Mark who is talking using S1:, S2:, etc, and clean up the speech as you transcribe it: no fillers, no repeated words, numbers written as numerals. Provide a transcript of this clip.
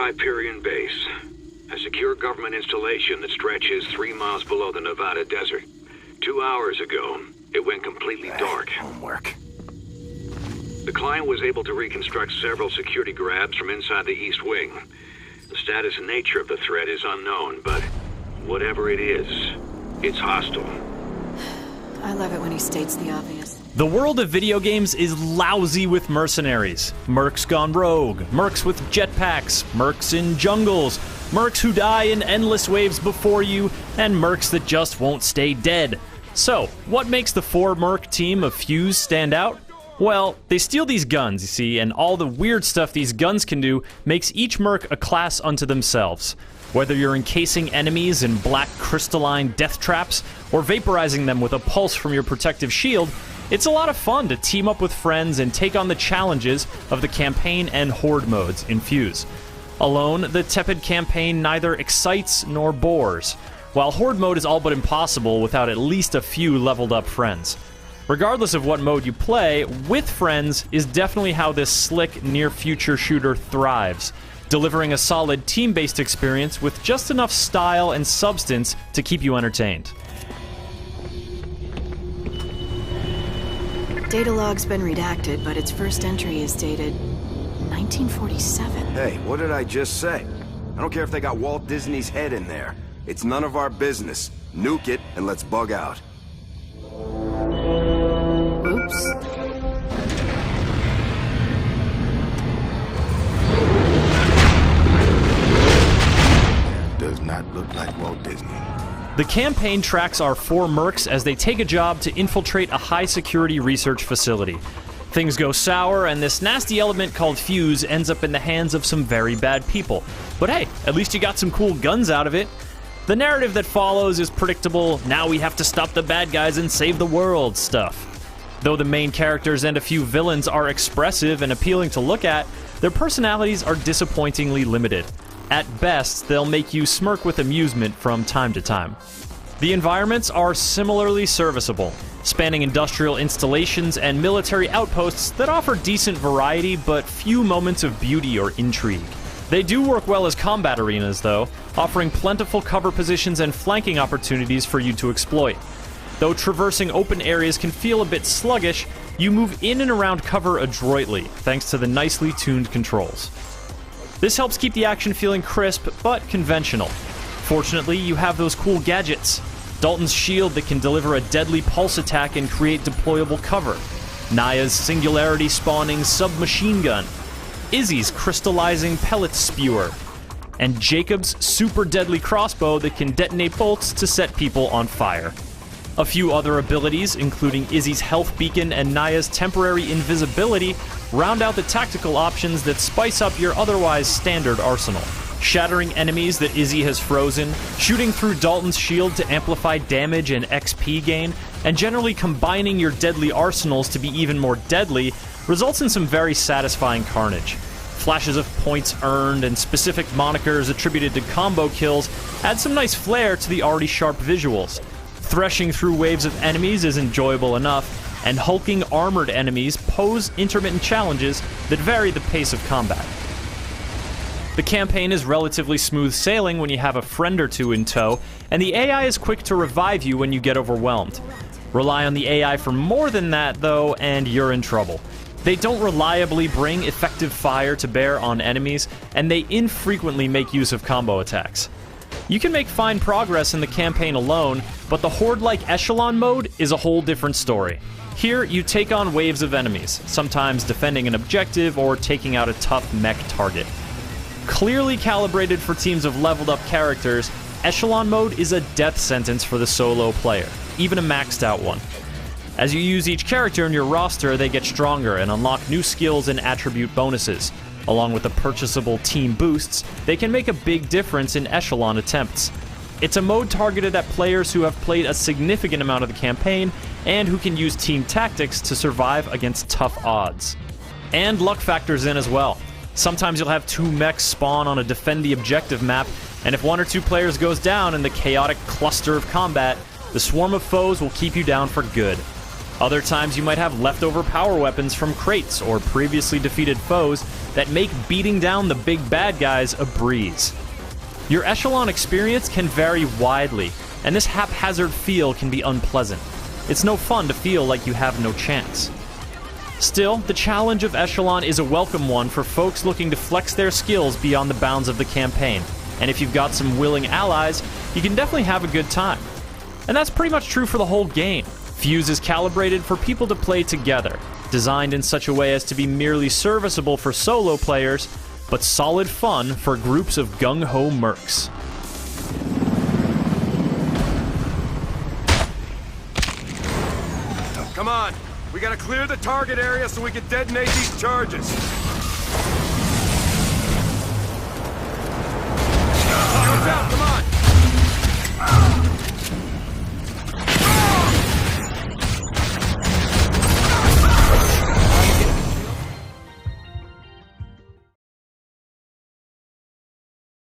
S1: Hyperion Base, a secure government installation that stretches 3 miles below the Nevada desert. 2 hours ago, it went completely dark.
S2: Homework.
S1: The client was able to reconstruct several security grabs from inside the East Wing. The status and nature of the threat is unknown, but whatever it is, it's hostile.
S3: I love it when he states the obvious.
S4: The world of video games is lousy with mercenaries. Mercs gone rogue, mercs with jetpacks, mercs in jungles, mercs who die in endless waves before you, and mercs that just won't stay dead. So, what makes the 4-merc team of Fuse stand out? Well, they steal these guns, you see, and all the weird stuff these guns can do makes each merc a class unto themselves. Whether you're encasing enemies in black crystalline death traps, or vaporizing them with a pulse from your protective shield, it's a lot of fun to team up with friends and take on the challenges of the campaign and horde modes in Fuse. Alone, the tepid campaign neither excites nor bores, while horde mode is all but impossible without at least a few leveled up friends. Regardless of what mode you play, with friends is definitely how this slick, near-future shooter thrives, delivering a solid team-based experience with just enough style and substance to keep you entertained.
S3: Data log's been redacted, but its first entry is dated 1947.
S2: Hey, what did I just say? I don't care if they got Walt Disney's head in there. It's none of our business. Nuke it, and let's bug out.
S3: Oops.
S2: Does not look like Walt Disney.
S4: The campaign tracks our 4 mercs as they take a job to infiltrate a high-security research facility. Things go sour, and this nasty element called Fuse ends up in the hands of some very bad people. But hey, at least you got some cool guns out of it. The narrative that follows is predictable, now we have to stop the bad guys and save the world stuff. Though the main characters and a few villains are expressive and appealing to look at, their personalities are disappointingly limited. At best, they'll make you smirk with amusement from time to time. The environments are similarly serviceable, spanning industrial installations and military outposts that offer decent variety but few moments of beauty or intrigue. They do work well as combat arenas, though, offering plentiful cover positions and flanking opportunities for you to exploit. Though traversing open areas can feel a bit sluggish, you move in and around cover adroitly, thanks to the nicely tuned controls. This helps keep the action feeling crisp, but conventional. Fortunately, you have those cool gadgets. Dalton's shield that can deliver a deadly pulse attack and create deployable cover. Naya's singularity-spawning submachine gun. Izzy's crystallizing pellet spewer. And Jacob's super deadly crossbow that can detonate bolts to set people on fire. A few other abilities, including Izzy's health beacon and Naya's temporary invisibility, round out the tactical options that spice up your otherwise standard arsenal. Shattering enemies that Izzy has frozen, shooting through Dalton's shield to amplify damage and XP gain, and generally combining your deadly arsenals to be even more deadly, results in some very satisfying carnage. Flashes of points earned and specific monikers attributed to combo kills add some nice flair to the already sharp visuals. Threshing through waves of enemies is enjoyable enough, and hulking armored enemies pose intermittent challenges that vary the pace of combat. The campaign is relatively smooth sailing when you have a friend or two in tow, and the AI is quick to revive you when you get overwhelmed. Rely on the AI for more than that, though, and you're in trouble. They don't reliably bring effective fire to bear on enemies, and they infrequently make use of combo attacks. You can make fine progress in the campaign alone, but the Horde-like Echelon mode is a whole different story. Here, you take on waves of enemies, sometimes defending an objective or taking out a tough mech target. Clearly calibrated for teams of leveled up characters, Echelon mode is a death sentence for the solo player, even a maxed out one. As you use each character in your roster, they get stronger and unlock new skills and attribute bonuses. Along with the purchasable team boosts, they can make a big difference in Echelon attempts. It's a mode targeted at players who have played a significant amount of the campaign and who can use team tactics to survive against tough odds. And luck factors in as well. Sometimes you'll have 2 mechs spawn on a defend the objective map, and if 1 or 2 players goes down in the chaotic cluster of combat, the swarm of foes will keep you down for good. Other times you might have leftover power weapons from crates or previously defeated foes that make beating down the big bad guys a breeze. Your echelon experience can vary widely, and this haphazard feel can be unpleasant. It's no fun to feel like you have no chance. Still, the challenge of echelon is a welcome one for folks looking to flex their skills beyond the bounds of the campaign, and if you've got some willing allies, you can definitely have a good time. And that's pretty much true for the whole game. Fuse is calibrated for people to play together, designed in such a way as to be merely serviceable for solo players, but solid fun for groups of gung-ho mercs.
S2: Come on, we gotta clear the target area so we can detonate these charges. Come on!